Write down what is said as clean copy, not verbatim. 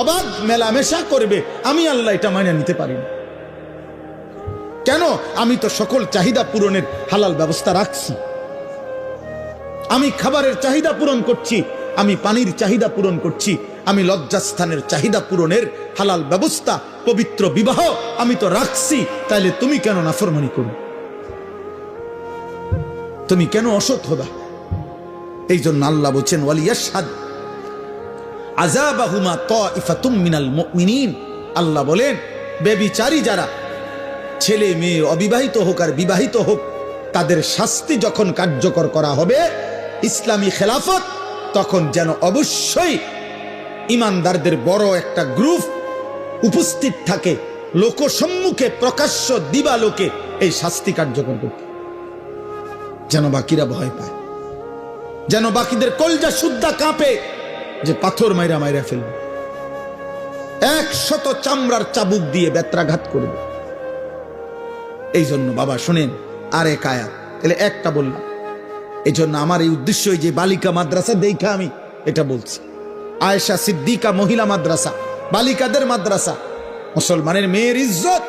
অবাধ মেলামেশা করবে, আমি আল্লাহ এটা মাইনে নিতে পারি না। কেন? আমি তো সকল চাহিদা পূরণের হালাল ব্যবস্থা রাখছি। আমি খাবারের চাহিদা পূরণ করছি, আমি পানির চাহিদা পূরণ করছি, আমি লজ্জাস্থানের চাহিদা পূরণের হালাল ব্যবস্থা, পবিত্র বিবাহ আমি তো রাখছি। তাইলে তুমি কেন নাফরমানি করো? তুমি কেন অসৎ হবা? এই জন্য আল্লাহ বলছেন ওয়ালিয়াশহাদ আযাবাহুমা তাইফাতুম মিনাল মুমিনিন। আল্লাহ বলেন বেবিচারী যারা, ছেলে মেয়ে অবিবাহিত হোক আর বিবাহিত হোক, তাদের শাস্তি যখন কার্যকর করা হবে ইসলামী খেলাফত, তখন যেন অবশ্যই ইমানদারদের বড় একটা গ্রুপ উপস্থিত থাকে, লোকসম্মুখে প্রকাশ্য দিবালোকে এই শাস্তি কার্যকর করতে, যেন বাকিরা ভয় পায়, যেন বাকিদের কলজা শুদ্ধা কাঁপে যে পাথর মাইরা মাইরা ফেলবে, 100 চামড়ার চাবুক দিয়ে বেত্রাঘাত করবে। এই জন্য বাবা শুনেন আর এক আয়াত, তাহলে একটা বললাম। এই জন্য আমার এই উদ্দেশ্য, যে বালিকা মাদ্রাসা দেখা আমি এটা বলছি। আয়েশা সিদ্দিকা মহিলা মাদ্রাসা, বালিকাদের মাদ্রাসা, মুসলমানের মেয়ের ইজ্জত